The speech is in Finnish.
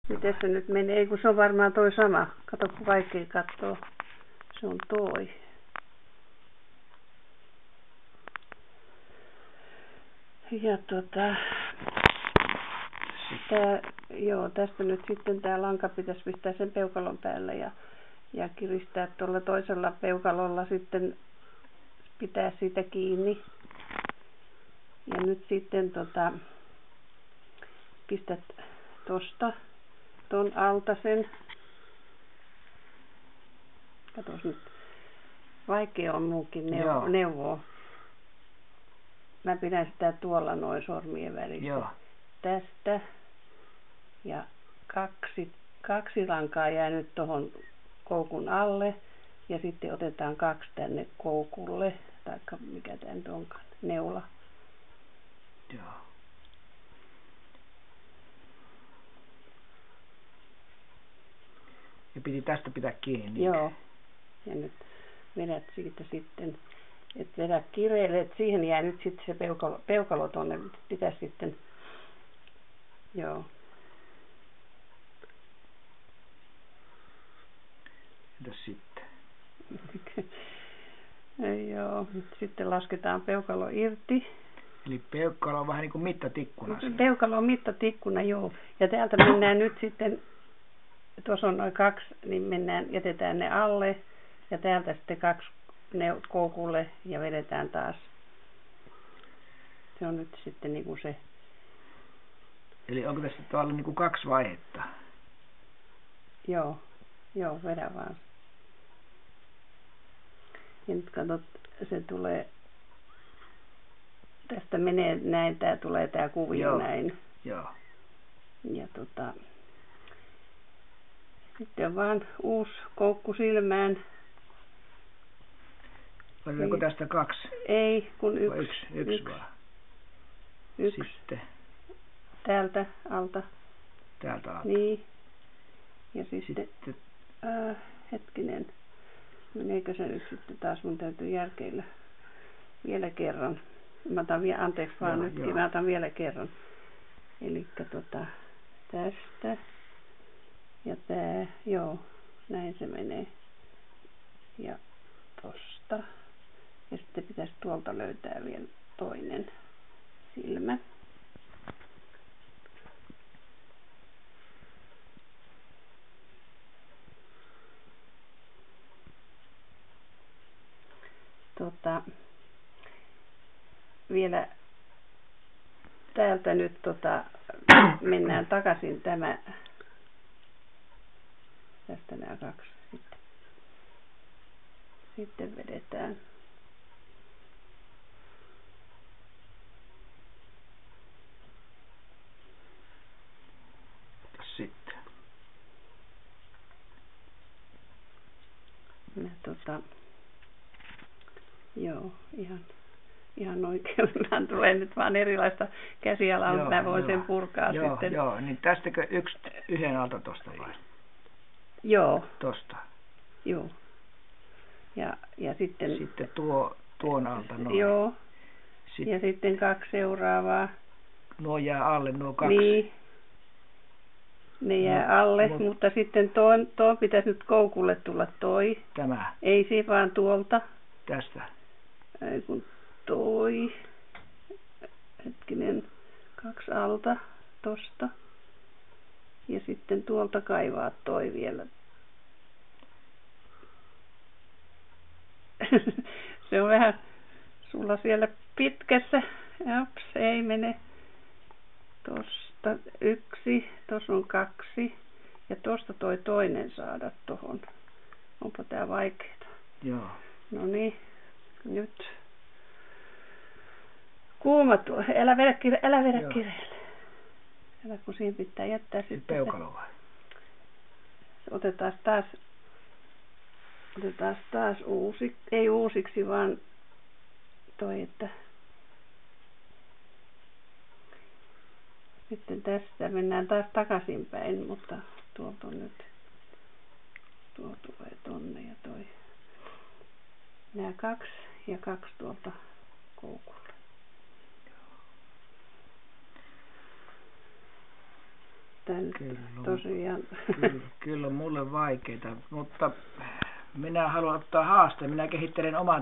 Miten se nyt menee? Ei kun se on varmaan toi sama. Kato kun vaikea kattoo. Se on toi. Ja tästä nyt sitten tää lanka pitäisi pistää sen peukalon päälle ja kiristää tuolla toisella peukalolla sitten pitää siitä kiinni. Ja nyt sitten pistät tosta ton alta sen. Katos nyt. Vaikea on muukin neuvoa. Mä pidän sitä tuolla noin sormien välissä. Joo. Tästä. Ja kaksi lankaa jää nyt tohon koukun alle. Ja sitten otetaan 2 tänne koukulle. Taikka mikä tää nyt onkaan. Neula. Joo. Ja piti tästä pitää kiinni. Joo. Ja nyt vedät siitä sitten. Et vedä kireelle, että siihen jää nyt sitten se peukalo tonne. Pitäisi sitten. Joo. Entäs sitten? Joo. Sitten lasketaan peukalo irti. Eli peukalo on vähän niin kuin mittatikkuna. Peukalo on mittatikkuna, joo. Ja täältä mennään nyt sitten, tuossa on noin 2, niin jätetään ne alle. Ja täältä sitten 2 koukulle ja vedetään taas. Se on nyt sitten niin kuin se. Eli onko tässä tuolla niin kuin 2 vaihetta? Joo, vedä vaan. Ja nyt katsot, se tulee, tästä menee näin, tää tulee tää kuvio näin. Joo. Ja sitten vaan uusi koukku silmään. Otetaanko tästä 2? Ei, kun 1. Yksi vaan. 1. Sitten. Täältä alta. Täältä alta. Niin. Ja sitten hetkinen. Meneekö se nyt sitten taas? Mun täytyy järkeillä vielä kerran. Mä otan vielä, anteeksi vaan nytkin. Mä otan vielä kerran. Elikkä tästä. Ja tää, joo. Näin se menee. Ja tosta. Ja sitten pitäisi tuolta löytää vielä toinen silmä. Vielä täältä nyt mennään takaisin tämä. Tästä nämä 2 sitten. Sitten vedetään. Sitten. Joo, ihan oikein. Mä tulee nyt vaan erilaista käsialaa, mutta mä voin sen purkaa sitten. Joo, niin tästäkö yhden alta tosta vai? Joo. Tosta. Joo. Ja sitten. Sitten tuon alta noin. Joo. Ja sitten 2 seuraavaa. Nuo jää alle, nuo 2. Niin. Ne jää alle, mutta sitten tuon pitäisi nyt koukulle tulla toi. Tämä. Ei se vaan tuolta. Tästä. Ei kun toi. Hetkinen. 2 alta tosta. Ja sitten tuolta kaivaa toi vielä. Se on vähän sulla siellä pitkässä. Japs, ei mene. Tosta 1, tossa on 2 ja tosta toi toinen saada tohon. Onpa tää vaikeeta. Joo. No niin, nyt. Kuuma tuo. Älä vedä kireelle. Älä kun siihen pitää jättää sitten. Peukalo vai? Otetaan taas uusiksi. Ei uusiksi vaan toi, että sitten tästä mennään taas takaisinpäin, mutta tuolta on nyt, tuo tulee tonne ja toi. Nää 2 ja 2 tuolta koukulle. että nyt Kyllä on. tosiaan. Kyllä on mulle vaikeita, mutta minä haluan ottaa haasteen. Minä kehittelen oman